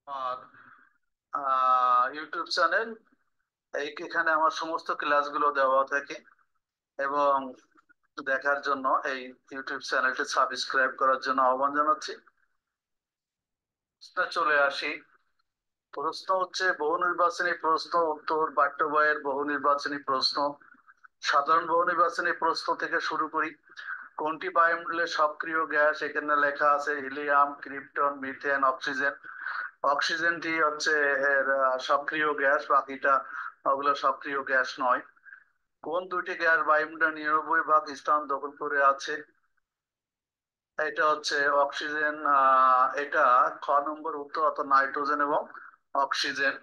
আমার YouTube channel. এখানে আমার সমস্ত ক্লাসগুলো দেওয়া থাকে এবং দেখার জন্য এই ইউটিউব চ্যানেলটি সাবস্ক্রাইব করার জন্য আহ্বান জানাচ্ছি। চলে আসি। প্রশ্ন হচ্ছে বহু নির্বাচনী প্রশ্ন, উত্তর পাঠ্য বইয়ের বহু নির্বাচনী প্রশ্ন। সাধারণ বহু নির্বাচনী প্রশ্ন থেকে শুরু করি। কোনটি বায়ুমণ্ডলের সক্রিয় গ্যাস? এখানে লেখা আছে হিলিয়াম, ক্রিপ্টন, মিথেন, অক্সিজেন। অক্সিজেনটি হচ্ছে এর সক্রিয় গ্যাস, বাকিটা ওগুলো সক্রিয় গ্যাস নয়। কোন দুইটি গ্যাস বায়ুমণ্ডলের 99 ভাগ স্থান দখল করে আছে? এটা হচ্ছে অক্সিজেন, এটা খ নম্বর উত্তর, অর্থাৎ নাইট্রোজেন এবং অক্সিজেন।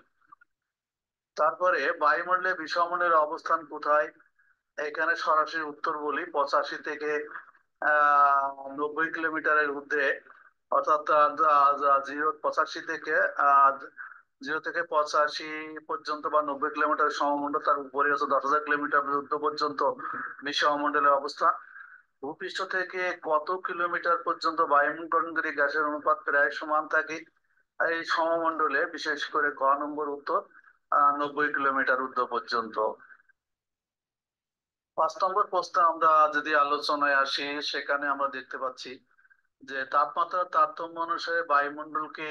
তারপরে বায়ুমণ্ডলে বিষমণ্ডলের অবস্থান কোথায়? এখানে সরাসরি উত্তর বলি, 85 থেকে 90 কিলোমিটারের ঊর্ধ্বে, অর্থাৎ 85 থেকে 0 থেকে 85 পর্যন্ত বা 90 কিলোমিটার সমমণ্ডল, তার উপরে হচ্ছে 10,000 কিলোমিটার দূরত্ব পর্যন্ত বিষমণ্ডলের অবস্থান। ভূপৃষ্ঠ থেকে কত কিলোমিটার পর্যন্ত বায়ুমণ্ডলকারী গ্যাসের অনুপাত প্রায় সমান থাকে এই সমমণ্ডলে, বিশেষ করে গ নম্বর উত্তর, 90 কিলোমিটার ঊর্ধ্ব পর্যন্ত। 5 নম্বর প্রশ্নে আমরা যদি আলোচনায় আসি, সেখানে আমরা দেখতে পাচ্ছি যে তাপমাত্রার তারতম্য অনুসারে বায়ুমণ্ডলকে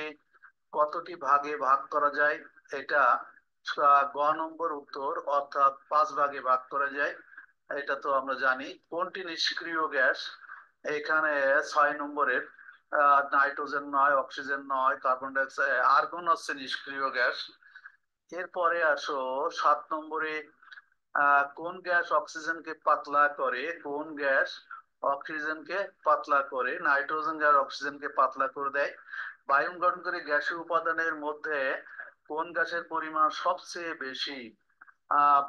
কতটি ভাগে ভাগ করা যায়? এটা গ নম্বর উত্তর, অর্থাৎ 5 ভাগে ভাগ করা যায়। এটা তো আমরা জানি। কোনটি নিষ্ক্রিয় গ্যাস? এখানে 6 নম্বরের নাইট্রোজেন নয়, অক্সিজেন নয়, কার্বন ডাইঅক্সাইড, আর্গন হচ্ছে নিষ্ক্রিয় গ্যাস। এরপরে আসো 7 নম্বরে, কোন গ্যাস অক্সিজেনকে পাতলা করে? কোন গ্যাস অক্সিজেনকে পাতলা করে? নাইট্রোজেন গ্যাস অক্সিজেনকে পাতলা করে দেয়। বায়ু গঠনকারী গ্যাসীয় উপাদানের মধ্যে কোন গ্যাসের পরিমাণ সবচেয়ে বেশি?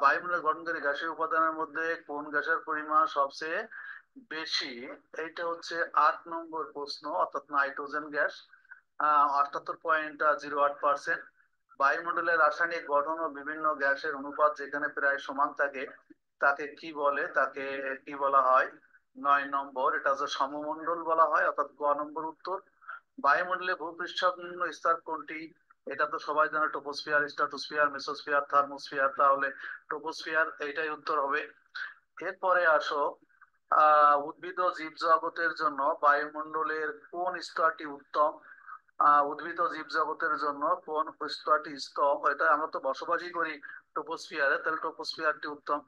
বায়ুমণ্ডল গঠনকারী গ্যাসীয় উপাদানের মধ্যে কোন গ্যাসের পরিমাণ সবচেয়ে বেশি? এইটা হচ্ছে 8 নম্বর প্রশ্ন, অর্থাৎ নাইট্রোজেন গ্যাস, 78.08%। বায়ুমণ্ডলের রাসায়নিক গঠন ও বিভিন্ন গ্যাসের অনুপাত যেখানে প্রায় সমান থাকে তাকে কি বলে? তাকে কি বলা হয়? 9 নম্বর, এটা হচ্ছে সমমণ্ডল বলা হয়, অর্থাৎ গ নম্বর উত্তর। বায়ুমণ্ডলে ভূপৃষ্ঠনিম্ন স্তর কোনটি? এটা তো সবাই জানে, ট্রপোস্ফিয়ার, স্ট্রাটোস্ফিয়ার, মেসোস্ফিয়ার, থার্মোস্ফিয়ার। তাহলে ট্রপোস্ফিয়ার, এইটাই উত্তর হবে। এরপরে আসো, উদ্ভিদ ও জীব জগতের জন্য বায়ুমণ্ডলের কোন স্তরটি উত্তম? উদ্ভিদ ও জীব জগতের জন্য কোন স্তরটি স্তম? এটা আমরা তো বসবাসই করি ট্রপোস্ফিয়ারে, তাহলে ট্রপোস্ফিয়ারটি উত্তম।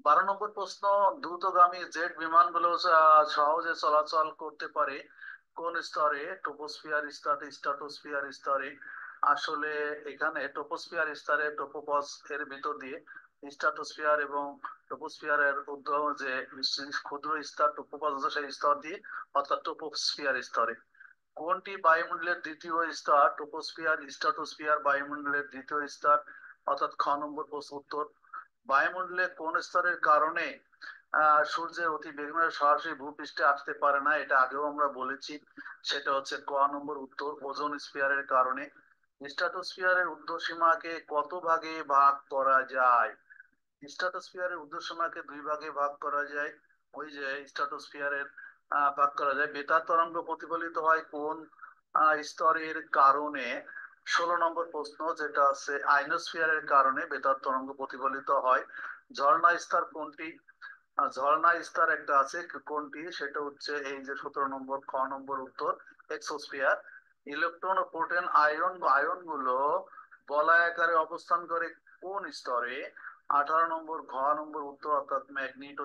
12 নম্বর প্রশ্ন, দ্রুতগামী জেট বিমানগুলো সহজে চলাচল করতে পারে কোন স্তরে? ট্রপোস্ফিয়ার স্তরে, স্ট্রাটোস্ফিয়ার স্তরে? আসলে এখানে ট্রপোস্ফিয়ার স্তরে, ট্রোপোপজ এর ভিতর দিয়ে স্ট্রাটোস্ফিয়ার এবং ট্রপোস্ফিয়ারের উদ্ভব যে ক্ষুদ্র স্তর ট্রোপোপজ আছে সেই স্তর দিয়ে, অর্থাৎ ট্রপোস্ফিয়ার স্তরে। কোনটি বায়ুমণ্ডলের দ্বিতীয় স্তর? ট্রপোস্ফিয়ার, স্ট্রাটোস্ফিয়ার বায়ুমণ্ডলের দ্বিতীয় স্তর, অর্থাৎ খ নম্বর প্রশ্ন উত্তর। বায়ুমণ্ডলে কোন স্তরের কারণে সূর্যের অতি বেগুনের সরাসরি ভূপৃষ্ঠে আসতে পারে না? এটা আগেও আমরা বলেছি, সেটা হচ্ছে ক নম্বর উত্তর, ওজোন স্ফিয়ারের কারণে। স্ট্রাটোস্ফিয়ারের ঊর্ধ্বসীমাকে কত ভাগে ভাগ করা যায়? স্ট্রাটোস্ফিয়ারের ঊর্ধ্বসীমাকে 2 ভাগে ভাগ করা যায়। ওই যে স্ট্রাটোস্ফিয়ারের ভাগ করা যায়। বেতার তরঙ্গ প্রতিফলিত হয় কোন স্তরের কারণে? 16 নম্বর প্রশ্ন, যেটা আছে আইনোস্ফিয়ারের কারণে বেতার তরঙ্গ প্রতিফলিত হয়। ঝর্ণা স্তর কোনটি? ঝর্ণা স্তর একটা আছে, কোনটি? সেটা হচ্ছে এই যে 17 নম্বর, খ নম্বর উত্তর, এক্সোস্ফিয়ার। ইলেকট্রন ও প্রোটন, আয়ন গুলো বলয় আকারে অবস্থান করে কোন স্তরে? 18 নম্বর, ঘ নম্বর উত্তর, অর্থাৎ ম্যাগনেটো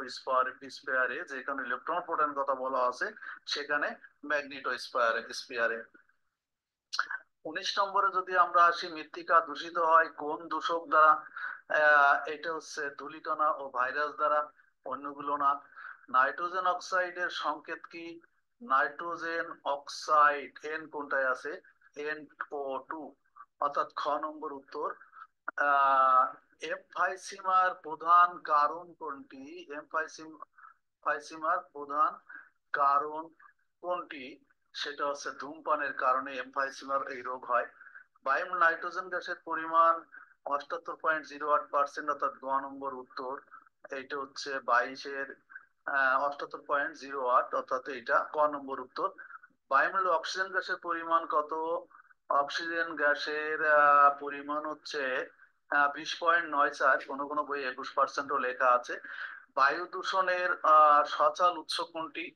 স্ফিয়ারে। যেখানে ইলেকট্রন প্রোটন কথা বলা আছে সেখানে ম্যাগনেটো স্ফিয়ারে। 19 নম্বরে যদি আমরা আসি, মৃত্তিকা দূষিত হয় কোন দূষক দ্বারা? এটা হচ্ছে ধূলিকণা ও ভাইরাস দ্বারা, অন্যগুলো না। নাইট্রোজেন অক্সাইডের সংকেত কি? নাইট্রোজেন অক্সাইড এন কোনটায় আছে? NO2, অর্থাৎ খ নম্বর উত্তর। আহ এমফাইসিমার প্রধান কারণ কোনটি? এমফাইসিমার প্রধান কারণ কোনটি? সেটা হচ্ছে ধূমপানের কারণে এমফাইসিমার এই রোগ হয়। বায়ুমণ্ডলে নাইট্রোজেন গ্যাসের পরিমাণ 78.08%, অর্থাৎ গ নম্বর উত্তর। এইটা হচ্ছে 22-এর 78.08, অর্থাৎ এইটা ক নম্বর উত্তর। বায়ুমণ্ডলে অক্সিজেন গ্যাসের পরিমাণ কত? অক্সিজেন গ্যাসের পরিমাণ হচ্ছে 20.94, কোনো কোনো বই 21%ও লেখা আছে। বায়ু দূষণের সচল উৎস কোনটি?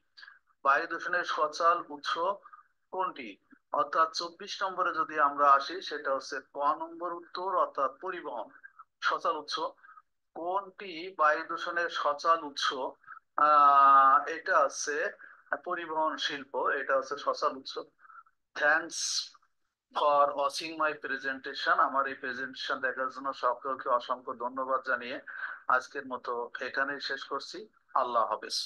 বায়ু দূষণের সচল উৎস কোনটি? অর্থাৎ 24 নম্বরে যদি আমরা আসি, সেটা হচ্ছে ক নম্বর উত্তর, অর্থাৎ পরিবহন। সচল উৎস কোনটি? বায়ু দূষণের সচল উৎস এটা হচ্ছে পরিবহন শিল্প, এটা হচ্ছে সচল উৎস। Thanks for watching my presentation. আমার এই প্রেজেন্টেশন দেখার জন্য সকলকে অসংখ্য ধন্যবাদ জানিয়ে আজকের মতো এখানেই শেষ করছি। আল্লাহ হাফেজ।